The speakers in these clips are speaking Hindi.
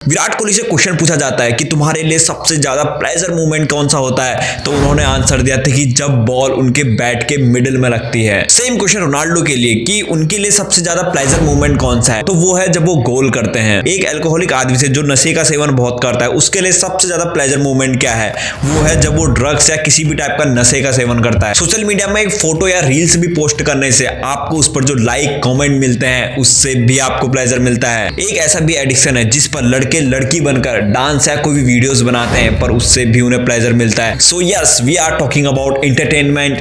विराट कोहली से क्वेश्चन पूछा जाता है कि तुम्हारे लिए सबसे ज्यादा प्लेजर मूवमेंट कौन सा होता है, तो उन्होंने आंसर दिया था कि जब बॉल उनके बैट के मिडिल में लगती है। सेम क्वेश्चन रोनाल्डो के लिए कि उनके लिए सबसे ज्यादा प्लेजर मूवमेंट कौन सा है, तो वो है जब वो गोल करते हैं। एक अल्कोहलिक आदमी से जो नशे का सेवन बहुत करता है, उसके लिए सबसे ज्यादा प्लेजर मूवमेंट क्या है, वो है जब वो ड्रग्स या किसी भी टाइप का नशे का सेवन करता है। सोशल मीडिया में एक फोटो या रील्स भी पोस्ट करने से आपको उस पर जो लाइक कमेंट मिलते हैं, उससे भी आपको प्लेजर मिलता है। एक ऐसा भी एडिक्शन है जिस पर लड़के लड़की बनकर डांस या कोई भी वीडियोस बनाते हैं, पर उससे भी उन्हें प्लेजर मिलता है। So yes, we are talking about entertainment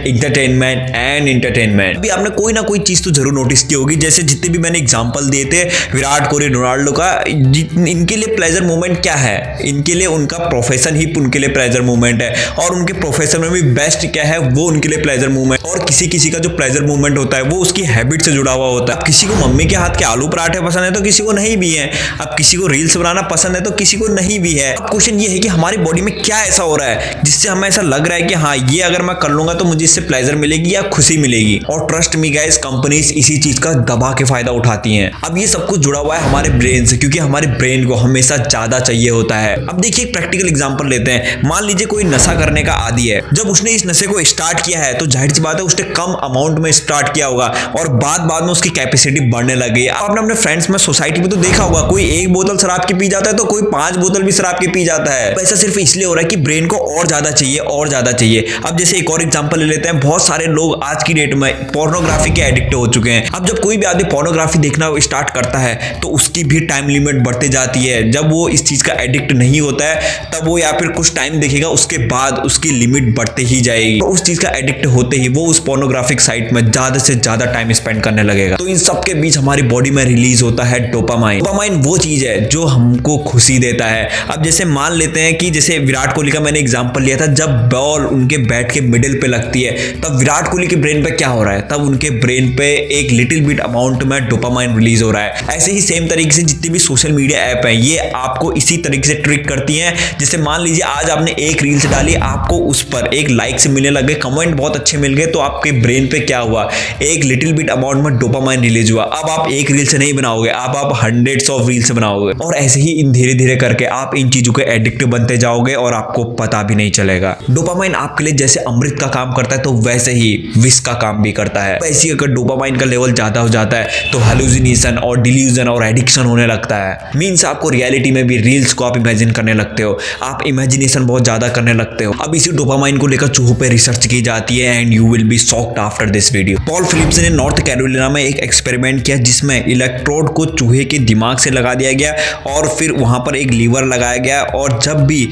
and entertainment. अभी आपने कोई ना कोई चीज तो जरूर नोटिस की होगी, जैसे जितने भी मैंने एग्जांपल दिए थे विराट कोहली, रोनाल्डो का, इनके लिए प्लेजर मूवमेंट क्या है? इनके लिए उनका प्रोफेशन ही उनके लिए प्लेजर मूवमेंट है, और उनके प्रोफेशन में भी बेस्ट क्या है, वो उनके लिए प्लेजर मूवमेंट। और किसी किसी का जो प्लेजर मूवमेंट होता है वो उसकी हैबिट से जुड़ा हुआ होता है। अब किसी को मम्मी के हाथ के आलू पराठे पसंद है तो किसी को नहीं भी है। अब किसी को रील्स बनाना पसंद है तो किसी को नहीं भी है। अब क्वेश्चन ये है कि हमारी बॉडी में क्या ऐसा हो रहा है जिससे हमें ऐसा लग रहा है कि हाँ, ये अगर मैं कर लूंगा तो मुझे इससे प्लेजर मिलेगी या खुशी मिलेगी। और ट्रस्ट मी गाइस, कंपनीज इसी चीज का दबा के फायदा उठाती हैं। अब ये सब कुछ जुड़ा हुआ है हमारे ब्रेन से, क्योंकि हमारे ब्रेन को हमेशा ज्यादा चाहिए होता है। अब देखिए एक प्रैक्टिकल एग्जांपल लेते हैं। मान लीजिए कोई नशा करने का आदी है। जब उसने इस नशे को स्टार्ट किया है तो जाहिर सी बात है उसने कम अमाउंट में स्टार्ट किया होगा और बाद में उसकी कैपेसिटी बढ़ने लग गई। आपने अपने फ्रेंड्स में, सोसाइटी में तो देखा होगा, कोई एक बोतल शराब की पी जाता है तो कोई 5 बोतल भी शराब की पी जाता है। ऐसा सिर्फ इसलिए हो रहा है कि ब्रेन को और ज्यादा चाहिए। अब जैसे एक और एग्जांपल ले लेते हैं। बहुत सारे लोग आज की डेट में पोर्नोग्राफी के एडिक्ट हो चुके हैं। अब जब कोई भी आदमी पोर्नोग्राफी देखना स्टार्ट करता है तो उसकी भी टाइम लिमिट बढ़ते जाती है। जब वो इस चीज का एडिक्ट नहीं होता है तब वो या फिर कुछ टाइम देखेगा, उसके बाद उसकी लिमिट बढ़ते ही जाएगी। तो उस चीज का एडिक्ट होते ही वो उस पोर्नोग्राफिक साइट में ज्यादा से ज्यादा टाइम स्पेंड करने लगेगा। तो इन सब के बीच हमारी बॉडी में रिलीज होता है डोपामाइन। डोपामाइन वो चीज है जो हमको खुशी देता है। अब जैसे मान लेते हैं कि जैसे विराट कोहली का मैंने एग्जांपल लिया था, जब बॉल उनके बैट के मिडिल पे लगती है तब विराट कोहली के ब्रेन पे क्या हो रहा है, तब उनके ब्रेन पे एक लिटिल बिट अमाउंट में डोपामाइन रिलीज हो रहा है। ऐसे ही सेम तरीके से जितनी भी सोशल मीडिया ऐप है, ये आपको इसी तरीके से ट्रिक करती हैं। जैसे मान लीजिए आज आपने एक रील्स डाली, आपको उस पर एक लाइक से मिलने लगे, कमेंट बहुत अच्छे मिल गए, तो आपके ब्रेन पे क्या हुआ, एक लिटिल बिट अमाउंट में डोपामाइन रिलीज हुआ। अब आप एक रील से नहीं बनाओगे, अब आप हंड्रेड्स ऑफ रील से बनाओगे, और ऐसे ही धीरे धीरे करके आप इन चीजों के एडिक्ट बनते जाओगे और आपको पता भी नहीं चलेगा। डोपामाइन आपके लिए जैसे अमृत का काम करता है तो वैसे ही विष का काम भी करता है। वैसे ही अगर डोपामाइन का लेवल ज्यादा हो जाता है तो हेलुसिनेशन और डिल्यूजन और एडिक्शन होने लगता है। मीन्स आपको रियलिटी में भी रील्स को आप इमेजिन करने लगते हो, आप इमेजिनेशन बहुत ज्यादा करने लगते हो। अब इसी डोपामाइन को लेकर चूहों पे रिसर्च की जाती है and you will be shocked after this video. Paul Phillips ने नॉर्थ कैरोलिना में एक एक्सपेरिमेंट किया जिसमें इलेक्ट्रोड को चूहे के दिमाग से लगा दिया गया और फिर वहां पर एक लीवर लगाया गया, और जब भी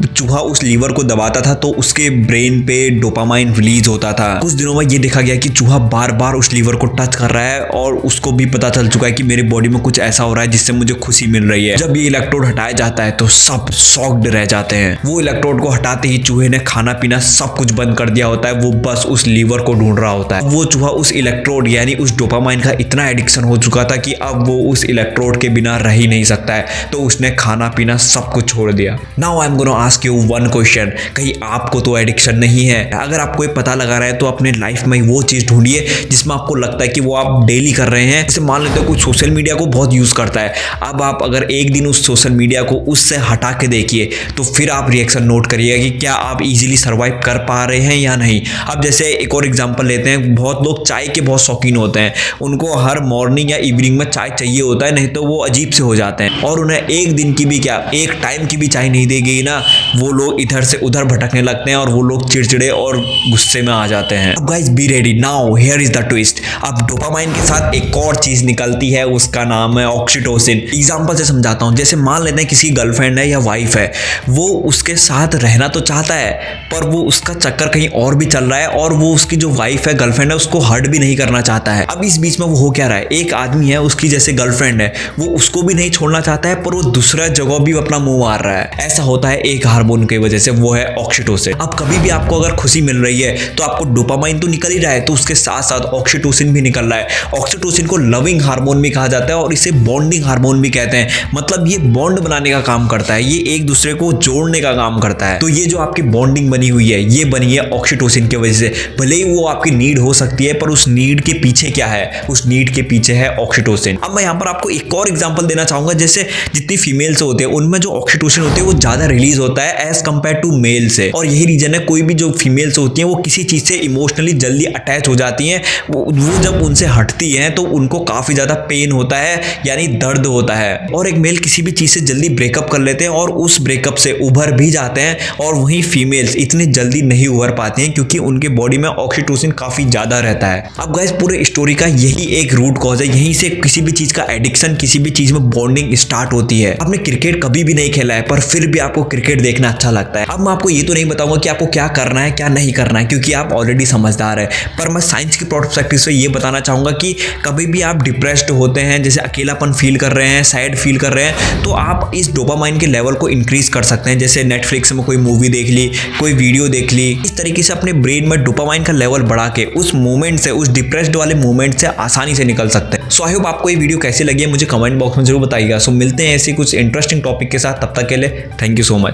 चूहा उस लीवर को दबाता था तो उसके ब्रेन पे डोपामाइन रिलीज होता था। कुछ दिनों में ये देखा गया कि चूहा बार बार उस लीवर को टच कर रहा है और उसको भी पता चल चुका है कि मेरी बॉडी में कुछ ऐसा हो रहा है जिससे मुझे खुशी मिल रही है। जब ये इलेक्ट्रोड हटाया जाता है तो सब शॉक्ड रह जाते हैं। वो इलेक्ट्रोड को हटाते ही चूहे ने खाना पीना सब कुछ बंद कर दिया होता है, वो बस उस लीवर को ढूंढ रहा होता है। वो चूहा उस इलेक्ट्रोड यानी उस डोपामाइन का इतना एडिक्शन हो चुका था कि अब वो उस इलेक्ट्रोड के बिना रह ही नहीं सकता है, तो उसने खाना पीना सब कुछ छोड़ दिया। Now I am gonna ask you one question, कहीं आपको तो एडिक्शन नहीं है? अगर आपको ये पता लगा रहा है तो अपने लाइफ में वो चीज ढूंढिए जिसमें आपको लगता है कि वो आप डेली कर रहे हैं। जैसे मान लेते हो कुछ सोशल मीडिया को बहुत यूज करता है, अब आप अगर एक दिन उस सोशल मीडिया को उससे हटा के देखिए तो फिर आप रिएक्शन नोट करिएगा कि क्या आप इजीली सर्वाइव कर पा रहे हैं या नहीं। अब जैसे एक और एग्जांपल लेते हैं, बहुत लोग चाय के बहुत शौकीन होते हैं, उनको हर मॉर्निंग या इवनिंग में चाय चाहिए होता है, नहीं तो वो अजीब से हो जाते हैं, और उन्हें एक दिन की भी क्या, एक टाइम की भी चाय नहीं दी गई ना, वो लोग इधर से उधर भटकने लगते हैं और वो लोग चिड़चिड़े और गुस्से में आ जाते हैं। अब guys be ready, now here is the twist. अब डोपामाइन के साथ एक और चीज निकलती है, उसका नाम है ऑक्सीटोसिन। एग्जांपल से समझाता हूं। जैसे मान लेते हैं किसी गर्लफ्रेंड है या वाइफ है, वो उसके साथ रहना तो चाहता है पर वो उसका चक्कर कहीं और भी चल रहा है, और वो उसकी जो वाइफ है, गर्लफ्रेंड है, उसको हर्ट भी नहीं करना चाहता है। अब इस बीच में वो हो क्या रहा है, एक आदमी है, उसकी जैसे गर्लफ्रेंड है, वो उसको भी नहीं छोड़ना चाहता है पर वो दूसरा जगह भी अपना मुंह मार रहा है। ऐसा होता है एक हार्मोन की वजह से, वो है ऑक्सीटोसिन। अब कभी भी आपको अगर खुशी मिल रही है तो आपको डोपामाइन तो निकल ही रहा है, तो उसके साथ साथ ऑक्सीटोसिन भी निकल रहा है। ऑक्सीटोसिन को लविंग हार्मोन भी कहा जाता है और इसे बॉन्डिंग हार्मोन भी कहते हैं। मतलब ये बॉन्ड बनाने का काम करता है, ये एक दूसरे को जोड़ने का काम करता है। तो ये जो आपकी बॉन्डिंग बनी हुई है, ये बनी है ऑक्सीटोसिन की वजह से। भले ही वो आपकी नीड हो सकती है पर उस नीड के पीछे क्या है, उस नीड के पीछे है ऑक्सीटोसिन। अब मैं यहाँ पर आपको एक और एग्जांपल देना चाहूंगा। जैसे जितनी फीमेल से होते हैं उनमें जो ऑक्सीटोसिन होते हैं वो ज़्यादा रिलीज होता है एज कम्पेयर टू मेल से। और यही रीजन है कोई भी जो फीमेल्स होती हैं वो किसी चीज़ से इमोशनली जल्दी अटैच हो जाती हैं, वो जब उनसे हटती हैं तो उनको काफ़ी ज़्यादा पेन होता है, यानी दर्द होता है। और एक मेल किसी भी चीज़ से जल्दी ब्रेकअप कर लेते हैं और उस ब्रेकअप से उभर भी जाते हैं, और वहीं फीमेल्स इतनी जल्दी नहीं उभर पाती हैं क्योंकि उनके बॉडी में ऑक्सीटोसिन काफ़ी ज़्यादा रहता है। अब गाइस पूरे स्टोरी का यही एक रूट कॉज है, यहीं से किसी भी चीज़ का एडिक्शन, किसी भी चीज़ में बॉन्डिंग स्टार्ट होती है। आपने क्रिकेट कभी भी नहीं खेला है पर फिर भी आपको क्रिकेट देखना अच्छा लगता है। अब मैं आपको ये तो नहीं बताऊंगा कि आपको क्या करना है क्या नहीं करना है क्योंकि आप ऑलरेडी समझदार है, पर मैं साइंस की पर्सपेक्टिव से ये बताना चाहूँगा कि कभी भी आप डिप्रेस्ड होते हैं, जैसे अकेलापन फील कर रहे हैं, सैड फील कर रहे हैं, तो आप इस डोपामाइन के लेवल को इंक्रीज कर सकते हैं। जैसे नेटफ्लिक्स में कोई मूवी देख ली, कोई वीडियो देख ली, इस तरीके से अपने ब्रेन में डोपामाइन का लेवल बढ़ा के उस मोमेंट से, उस डिप्रेस्ड वाले मोमेंट से आसानी से निकल सकते हैं। सो आई होप आपको ये वीडियो कैसी लगी है मुझे कमेंट बॉक्स में जरूर बताइएगा। सो मिलते हैं ऐसे कुछ इंटरेस्टिंग टॉपिक के साथ, तब तक के लिए थैंक यू सो मच।